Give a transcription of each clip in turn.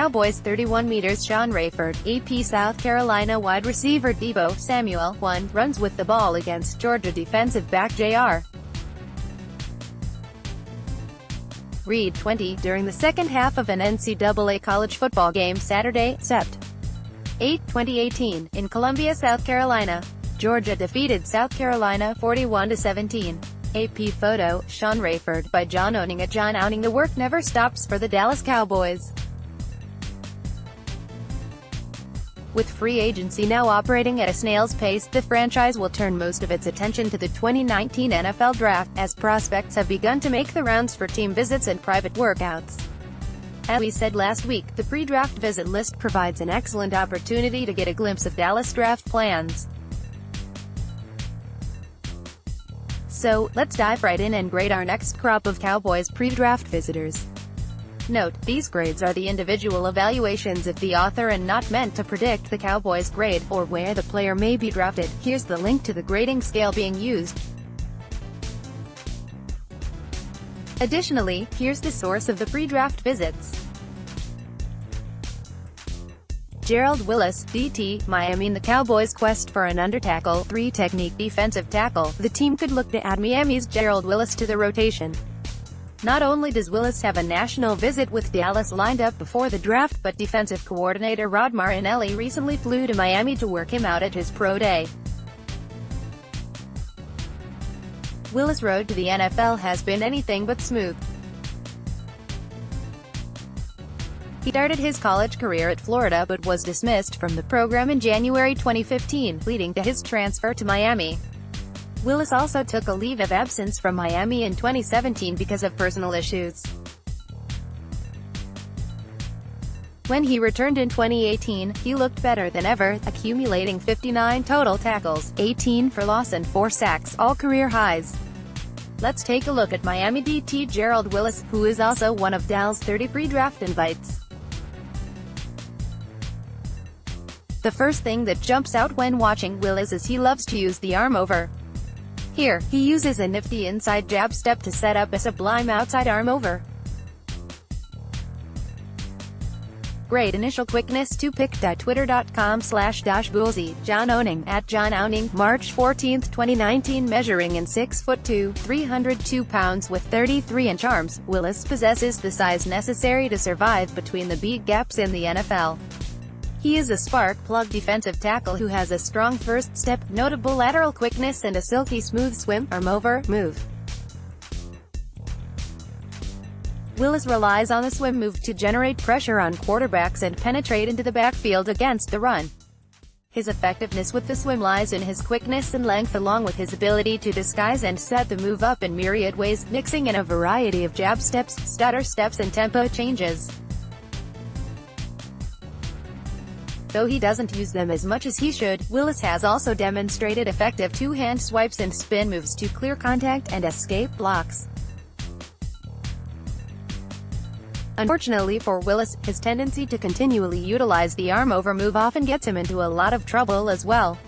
Cowboys 31 meters Sean Rayford, AP South Carolina wide receiver Deebo Samuel 1 runs with the ball against Georgia defensive back J.R. Reed 20 during the second half of an NCAA college football game Saturday, Sept. 8, 2018, in Columbia, South Carolina. Georgia defeated South Carolina 41-17. AP photo, Sean Rayford, by John Owning at John Owning. The work never stops for the Dallas Cowboys. With free agency now operating at a snail's pace, the franchise will turn most of its attention to the 2019 NFL Draft, as prospects have begun to make the rounds for team visits and private workouts. As we said last week, the pre-draft visit list provides an excellent opportunity to get a glimpse of Dallas draft plans. So, let's dive right in and grade our next crop of Cowboys pre-draft visitors. Note, these grades are the individual evaluations of the author and not meant to predict the Cowboys' grade, or where the player may be drafted. Here's the link to the grading scale being used. Additionally, here's the source of the pre-draft visits. Gerald Willis, DT, Miami. In the Cowboys' quest for an under-tackle, 3-technique defensive tackle, the team could look to add Miami's Gerald Willis to the rotation. Not only does Willis have a national visit with Dallas lined up before the draft, but defensive coordinator Rod Marinelli recently flew to Miami to work him out at his pro day. Willis' road to the NFL has been anything but smooth. He started his college career at Florida but was dismissed from the program in January 2015, leading to his transfer to Miami. Willis also took a leave of absence from Miami in 2017 because of personal issues. When he returned in 2018, he looked better than ever, accumulating 59 total tackles, 18 for loss and 4 sacks, all career highs. Let's take a look at Miami DT Gerald Willis, who is also one of Dallas' 30 pre-draft invites. The first thing that jumps out when watching Willis is he loves to use the arm over. Here, he uses a nifty inside jab step to set up a sublime outside arm over. Great initial quickness to pick.twitter.com/Bullseye. John Owning, at John Owning, March 14, 2019. Measuring in 6'2", 302 pounds with 33-inch arms, Willis possesses the size necessary to survive between the big gaps in the NFL. He is a spark-plug defensive tackle who has a strong first step, notable lateral quickness and a silky smooth swim, arm over, move. Willis relies on the swim move to generate pressure on quarterbacks and penetrate into the backfield against the run. His effectiveness with the swim lies in his quickness and length along with his ability to disguise and set the move up in myriad ways, mixing in a variety of jab steps, stutter steps and tempo changes. Though he doesn't use them as much as he should, Willis has also demonstrated effective two-hand swipes and spin moves to clear contact and escape blocks. Unfortunately for Willis, his tendency to continually utilize the arm over move often gets him into a lot of trouble as well.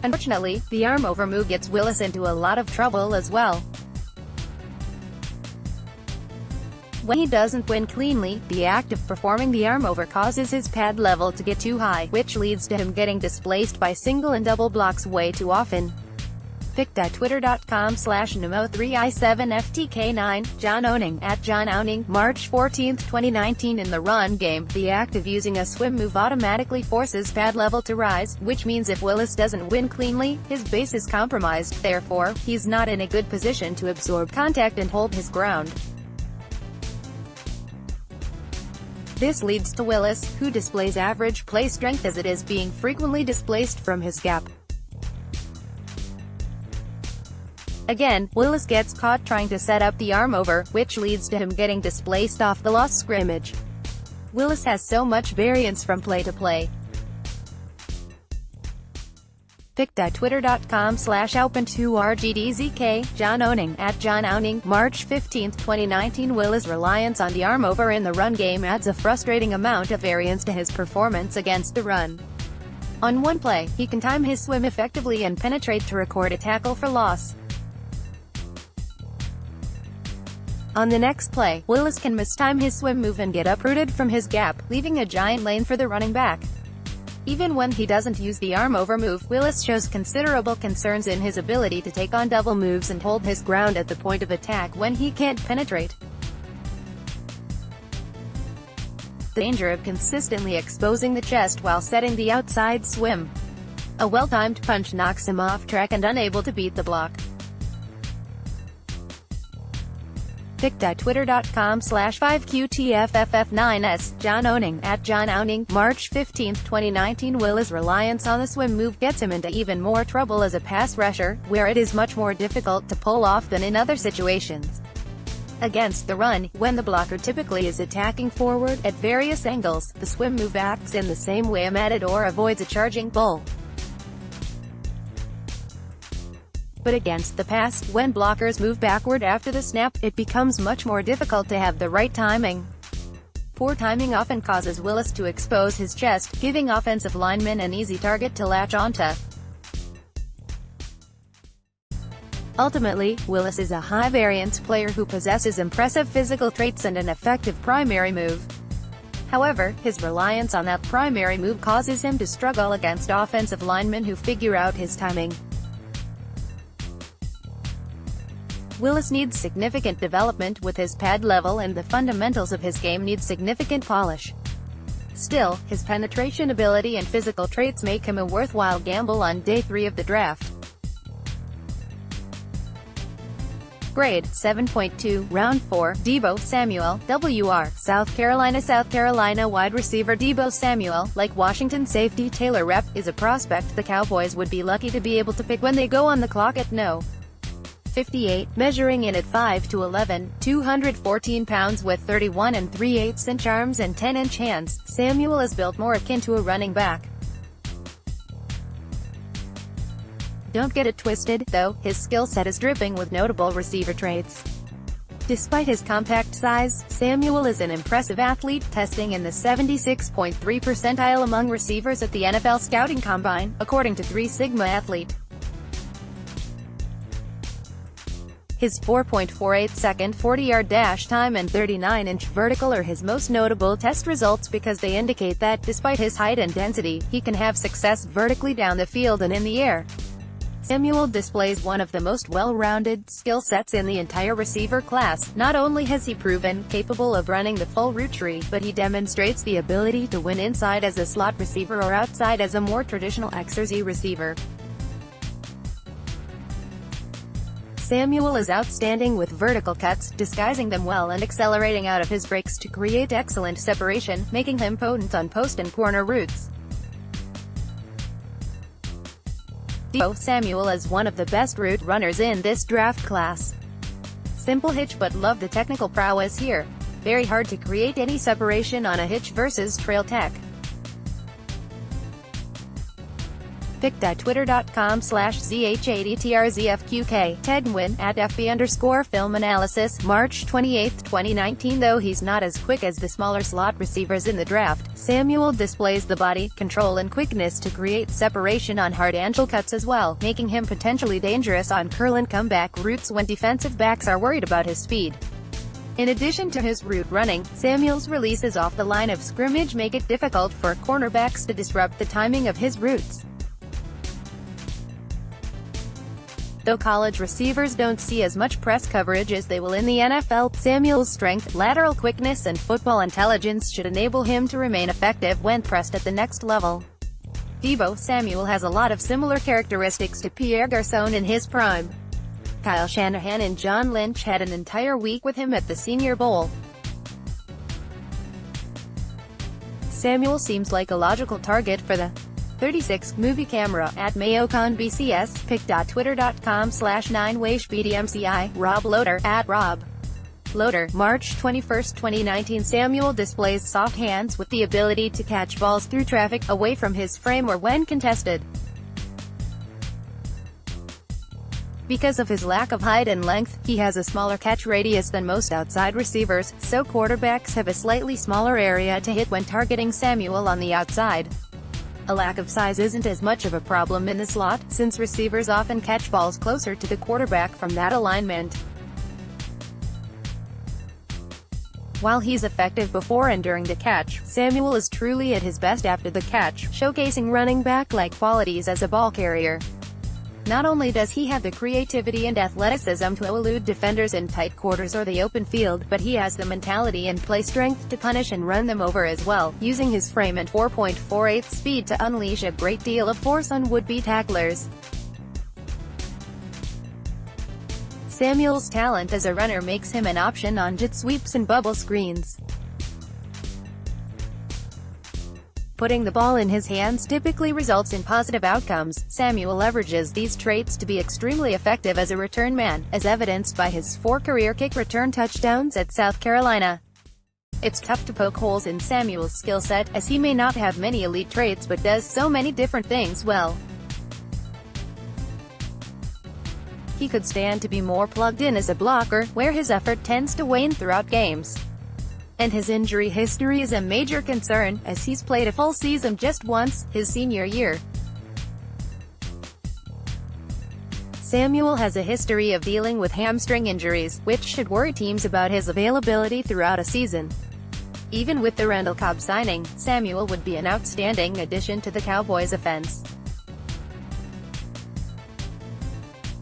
Unfortunately, the arm over move gets Willis into a lot of trouble as well. When he doesn't win cleanly, the act of performing the arm over causes his pad level to get too high, which leads to him getting displaced by single and double blocks way too often. Pick.twitter.com/Nemo3i7FTK9, John Owning, at John Owning, March 14, 2019. In the run game, the act of using a swim move automatically forces pad level to rise, which means if Willis doesn't win cleanly, his base is compromised, therefore, he's not in a good position to absorb contact and hold his ground. This leads to Willis, who displays average play strength as it is being frequently displaced from his gap. Again, Willis gets caught trying to set up the arm over, which leads to him getting displaced off the lost scrimmage. Willis has so much variance from play to play. Pick.twitter.com/Open2RGDZK, John Owning, at John Owning, March 15, 2019. Willis' reliance on the arm over in the run game adds a frustrating amount of variance to his performance against the run. On one play, he can time his swim effectively and penetrate to record a tackle for loss. On the next play, Willis can mistime his swim move and get uprooted from his gap, leaving a giant lane for the running back. Even when he doesn't use the arm-over move, Willis shows considerable concerns in his ability to take on double moves and hold his ground at the point of attack when he can't penetrate. The danger of consistently exposing the chest while setting the outside swim. A well-timed punch knocks him off track and unable to beat the block. Pic.twitter.com/5QTFFF9S, John Owning, @John Owning, March 15, 2019. Willis' reliance on the swim move gets him into even more trouble as a pass rusher, where it is much more difficult to pull off than in other situations. Against the run, when the blocker typically is attacking forward at various angles, the swim move acts in the same way a matador avoids a charging bull. But against the pass, when blockers move backward after the snap, it becomes much more difficult to have the right timing. Poor timing often causes Willis to expose his chest, giving offensive linemen an easy target to latch onto. Ultimately, Willis is a high-variance player who possesses impressive physical traits and an effective primary move. However, his reliance on that primary move causes him to struggle against offensive linemen who figure out his timing. Willis needs significant development with his pad level, and the fundamentals of his game need significant polish. Still, his penetration ability and physical traits make him a worthwhile gamble on day 3 of the draft. Grade, 7.2, Round 4, Deebo Samuel, WR, South Carolina wide receiver Deebo Samuel, like Washington safety Taylor Rapp, is a prospect the Cowboys would be lucky to be able to pick when they go on the clock at no. 58, measuring in at 5'11", 214 pounds with 31 3/8" arms and 10-inch hands, Samuel is built more akin to a running back. Don't get it twisted, though, his skill set is dripping with notable receiver traits. Despite his compact size, Samuel is an impressive athlete, testing in the 76.3 percentile among receivers at the NFL Scouting Combine, according to 3 Sigma Athlete. His 4.48-second 40-yard dash time and 39-inch vertical are his most notable test results because they indicate that, despite his height and density, he can have success vertically down the field and in the air. Samuel displays one of the most well-rounded skill sets in the entire receiver class. Not only has he proven capable of running the full route tree, but he demonstrates the ability to win inside as a slot receiver or outside as a more traditional XRZ receiver. Samuel is outstanding with vertical cuts, disguising them well and accelerating out of his breaks to create excellent separation, making him potent on post and corner routes. Deebo Samuel is one of the best route runners in this draft class. Simple hitch, but love the technical prowess here. Very hard to create any separation on a hitch versus trail tech. Pic.twitter.com/ZH80TRZFQK, Tegwin, @FB_film analysis, March 28, 2019. Though he's not as quick as the smaller slot receivers in the draft, Samuel displays the body, control and quickness to create separation on hard angle cuts as well, making him potentially dangerous on curl and comeback routes when defensive backs are worried about his speed. In addition to his route running, Samuel's releases off the line of scrimmage make it difficult for cornerbacks to disrupt the timing of his routes. Though college receivers don't see as much press coverage as they will in the NFL, Samuel's strength, lateral quickness and football intelligence should enable him to remain effective when pressed at the next level. Deebo Samuel has a lot of similar characteristics to Pierre Garçon in his prime. Kyle Shanahan and John Lynch had an entire week with him at the Senior Bowl. Samuel seems like a logical target for the 36 movie camera, @MayoConBCS, pic.twitter.com/9washbdmci, Rob Loader, @Rob Loader, March 21, 2019. Samuel displays soft hands with the ability to catch balls through traffic, away from his frame or when contested. Because of his lack of height and length, he has a smaller catch radius than most outside receivers, so quarterbacks have a slightly smaller area to hit when targeting Samuel on the outside. A lack of size isn't as much of a problem in the slot, since receivers often catch balls closer to the quarterback from that alignment. While he's effective before and during the catch, Samuel is truly at his best after the catch, showcasing running back-like qualities as a ball carrier. Not only does he have the creativity and athleticism to elude defenders in tight quarters or the open field, but he has the mentality and play strength to punish and run them over as well, using his frame and 4.48 speed to unleash a great deal of force on would-be tacklers. Samuel's talent as a runner makes him an option on jet sweeps and bubble screens. Putting the ball in his hands typically results in positive outcomes. Samuel leverages these traits to be extremely effective as a return man, as evidenced by his 4 career kick return touchdowns at South Carolina. It's tough to poke holes in Samuel's skill set, as he may not have many elite traits but does so many different things well. He could stand to be more plugged in as a blocker, where his effort tends to wane throughout games. And his injury history is a major concern, as he's played a full season just once, his senior year. Samuel has a history of dealing with hamstring injuries, which should worry teams about his availability throughout a season. Even with the Randall Cobb signing, Samuel would be an outstanding addition to the Cowboys' offense.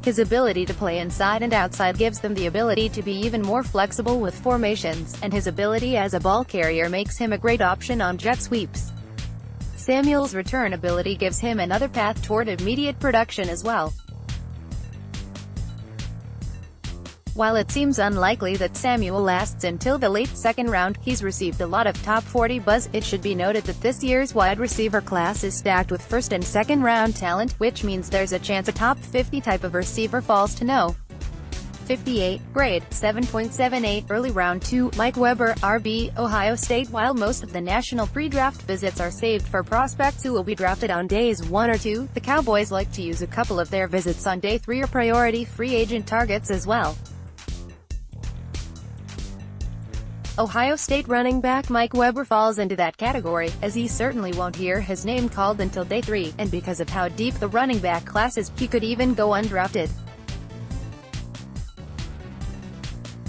His ability to play inside and outside gives them the ability to be even more flexible with formations, and his ability as a ball carrier makes him a great option on jet sweeps. Samuel's return ability gives him another path toward immediate production as well. While it seems unlikely that Samuel lasts until the late second round, he's received a lot of top 40 buzz. It should be noted that this year's wide receiver class is stacked with first and second round talent, which means there's a chance a top 50 type of receiver falls to no. 58, grade, 7.78, early round 2, Mike Weber, RB, Ohio State. While most of the national pre-draft visits are saved for prospects who will be drafted on days 1 or 2, the Cowboys like to use a couple of their visits on day 3 or priority free agent targets as well. Ohio State running back Mike Weber falls into that category, as he certainly won't hear his name called until day 3, and because of how deep the running back class is, he could even go undrafted.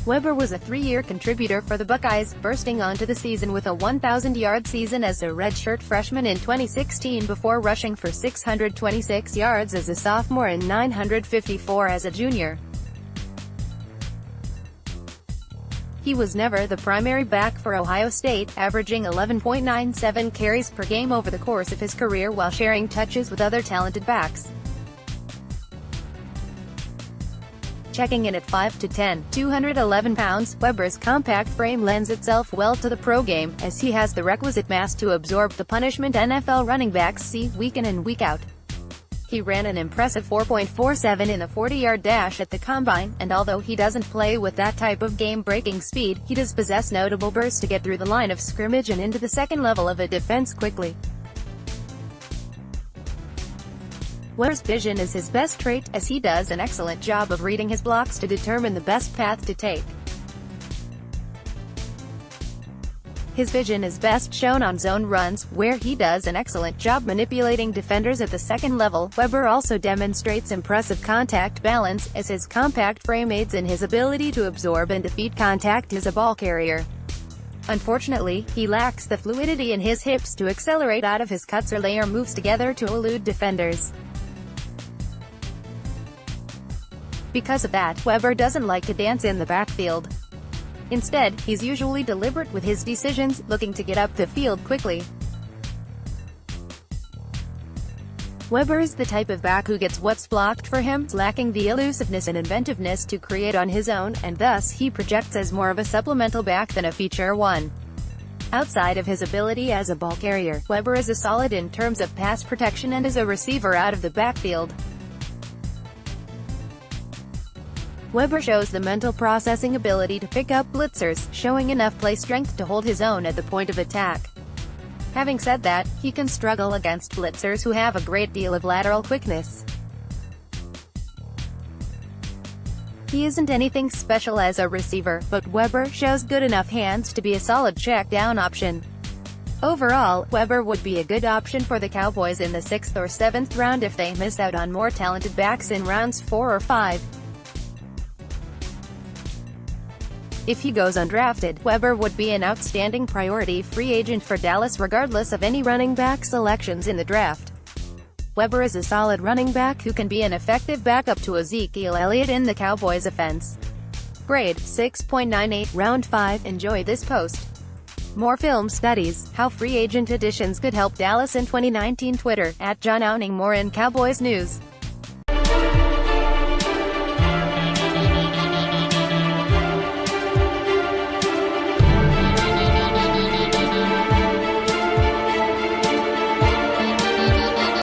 Weber was a 3-year contributor for the Buckeyes, bursting onto the season with a 1,000-yard season as a redshirt freshman in 2016 before rushing for 626 yards as a sophomore and 954 as a junior. He was never the primary back for Ohio State, averaging 11.97 carries per game over the course of his career while sharing touches with other talented backs. Checking in at 5'10", 211 pounds, Weber's compact frame lends itself well to the pro game, as he has the requisite mass to absorb the punishment NFL running backs see week in and week out. He ran an impressive 4.47 in the 40-yard dash at the Combine, and although he doesn't play with that type of game-breaking speed, he does possess notable bursts to get through the line of scrimmage and into the second level of a defense quickly. Weber's vision is his best trait, as he does an excellent job of reading his blocks to determine the best path to take. His vision is best shown on zone runs, where he does an excellent job manipulating defenders at the second level. Weber also demonstrates impressive contact balance, as his compact frame aids in his ability to absorb and defeat contact as a ball carrier. Unfortunately, he lacks the fluidity in his hips to accelerate out of his cuts or layer moves together to elude defenders. Because of that, Weber doesn't like to dance in the backfield. Instead, he's usually deliberate with his decisions, looking to get up the field quickly. Weber is the type of back who gets what's blocked for him, lacking the elusiveness and inventiveness to create on his own, and thus he projects as more of a supplemental back than a feature one. Outside of his ability as a ball carrier, Weber is a solid in terms of pass protection and as a receiver out of the backfield. Weber shows the mental processing ability to pick up blitzers, showing enough play strength to hold his own at the point of attack. Having said that, he can struggle against blitzers who have a great deal of lateral quickness. He isn't anything special as a receiver, but Weber shows good enough hands to be a solid check-down option. Overall, Weber would be a good option for the Cowboys in the 6th or 7th round if they miss out on more talented backs in rounds 4 or 5. If he goes undrafted, Weber would be an outstanding priority free agent for Dallas regardless of any running back selections in the draft. Weber is a solid running back who can be an effective backup to Ezekiel Elliott in the Cowboys' offense. Grade, 6.98, Round 5. Enjoy this post. More film studies, how free agent additions could help Dallas in 2019. Twitter, @JohnOwning. More in Cowboys news.